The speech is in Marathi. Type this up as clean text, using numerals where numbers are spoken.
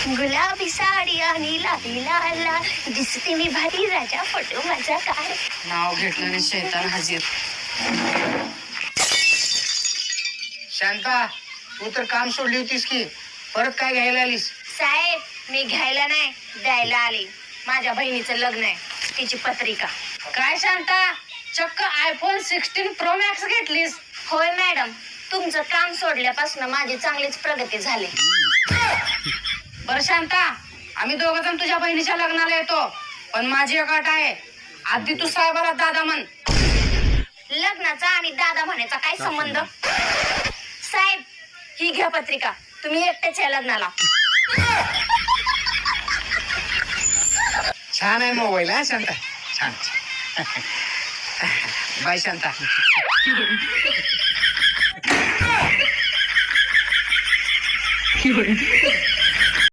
गुलाबी साडी आणि लाली लाला दिसते मी भारी राजा फोटो माझा काय नाव घेतलं आणि शैतान हजीर. शांता, तू तर काम सोडली होतीस की परत काय घ्यायला आलीस? साहेब मी घ्यायला नाही द्यायला आले. माझ्या बहिणीचं लग्न आहे, तिची पत्रिका. काय शांता, चक्क आयफोन 16 प्रो मॅक्स घेतलीस? होय मॅडम, तुमचं काम सोडल्यापासून माझी चांगलीच प्रगती झाली. बरं शांता, आम्ही दोघ जण तुझ्या बहिणीच्या लग्नाला येतो, पण माझी एक अट आहे. आधी तू साहेबाला दादा म्हण. लग्नाचा आणि दादा म्हणायचा काय संबंध? साहेब ही घ्या पत्रिका, तुम्ही एकटेच या लग्नाला. छान आहे मोबाईल हा शांता, छान. बाय शांता. की